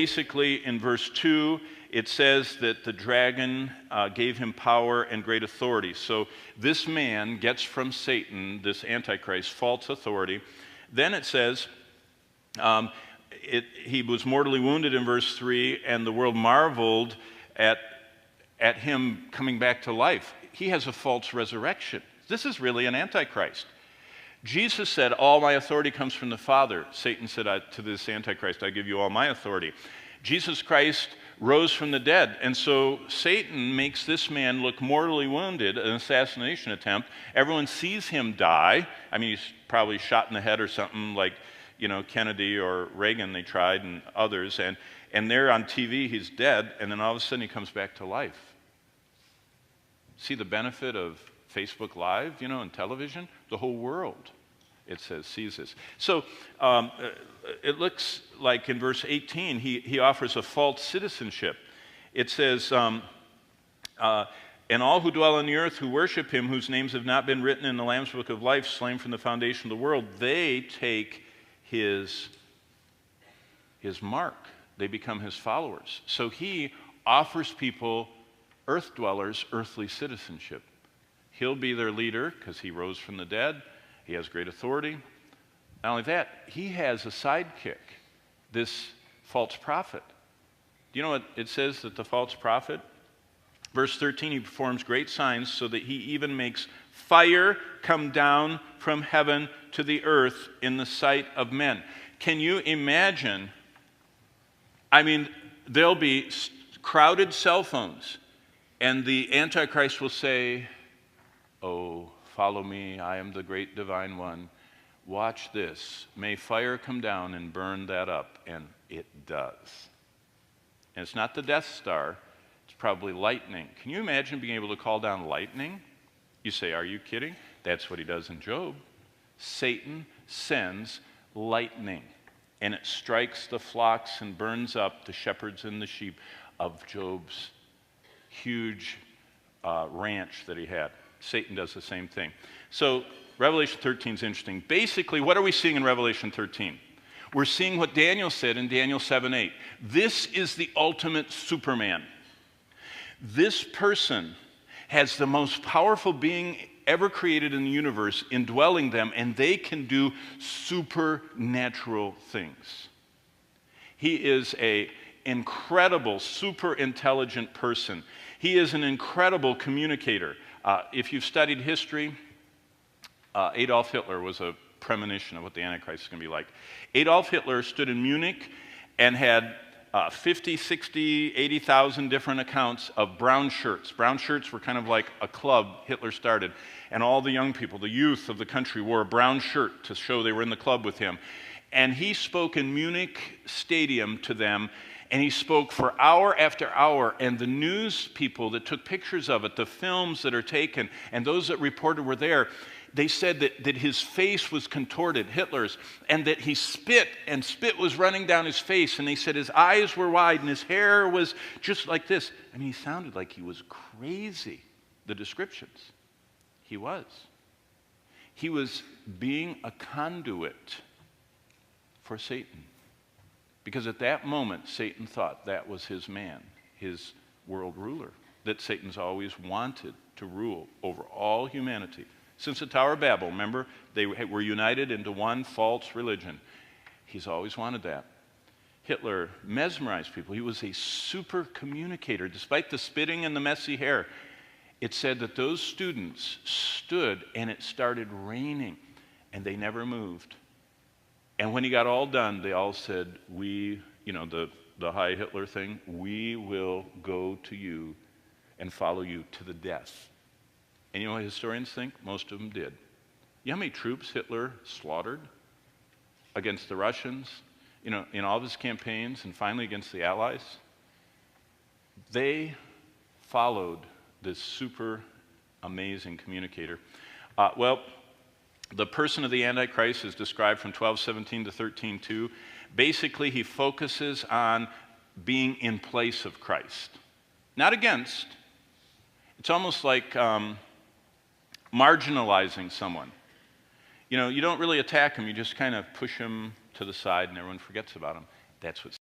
basically, in verse 2, it says that the dragon gave him power and great authority. So this man gets from Satan, this Antichrist, false authority. Then it says, he was mortally wounded in verse 3, and the world marveled at him coming back to life. He has a false resurrection. This is really an Antichrist. Jesus said, all my authority comes from the Father. Satan said to this Antichrist, I give you all my authority. Jesus Christ rose from the dead. And so Satan makes this man look mortally wounded, an assassination attempt. Everyone sees him die. I mean, he's probably shot in the head or something like, Kennedy or Reagan, they tried, and others. And there on TV, he's dead, and then all of a sudden he comes back to life. See the benefit of Facebook Live, and television? The whole world, it says, sees this. So it looks like in verse 18, he offers a false citizenship. It says, and all who dwell on the earth who worship him, whose names have not been written in the Lamb's Book of Life, slain from the foundation of the world, they take his mark. They become his followers. So he offers people, earth dwellers, earthly citizenship. He'll be their leader because he rose from the dead. He has great authority. Not only that, he has a sidekick, this false prophet. Do you know what it says that the false prophet? Verse 13, he performs great signs so that he even makes fire come down from heaven to the earth in the sight of men. Can you imagine? I mean, there'll be crowded cell phones, and the Antichrist will say, oh, follow me, I am the great divine one. Watch this. May fire come down and burn that up. And it does. And it's not the Death Star. It's probably lightning. Can you imagine being able to call down lightning? You say, are you kidding? That's what he does in Job. Satan sends lightning, and it strikes the flocks and burns up the shepherds and the sheep of Job's huge ranch that he had. Satan does the same thing. So Revelation 13 is interesting. Basically, what are we seeing in Revelation 13? We're seeing what Daniel said in Daniel 7:8. This is the ultimate Superman. This person has the most powerful being ever created in the universe indwelling them, and they can do supernatural things. He is an incredible, super intelligent person. He is an incredible communicator. If you've studied history, Adolf Hitler was a premonition of what the Antichrist is going to be like. Adolf Hitler stood in Munich and had 50, 60, 80,000 different accounts of brown shirts. Brown shirts were kind of like a club Hitler started. And all the young people, the youth of the country, wore a brown shirt to show they were in the club with him. And he spoke in Munich Stadium to them, and he spoke for hour after hour. And the news people that took pictures of it, the films that are taken, and those that reported were there, they said that his face was contorted, Hitler's, and that he spit, and spit was running down his face. And they said his eyes were wide, and his hair was just like this. I mean, he sounded like he was crazy, the descriptions. He was. He was being a conduit for Satan. Because at that moment, Satan thought that was his man, his world ruler, that Satan's always wanted to rule over all humanity. Since the Tower of Babel, remember, they were united into one false religion. He's always wanted that. Hitler mesmerized people. He was a super communicator. Despite the spitting and the messy hair, it said that those students stood and it started raining, and they never moved. And when he got all done, they all said, the high Hitler thing, we will go to you and follow you to the death. And you know what historians think? Most of them did. You know how many troops Hitler slaughtered against the Russians, in all of his campaigns, and finally against the Allies? They followed this super amazing communicator. The person of the Antichrist is described from 12:17 to 13:2. Basically, he focuses on being in place of Christ, not against. It's almost like marginalizing someone. You don't really attack him, you just kind of push him to the side and everyone forgets about him. That's what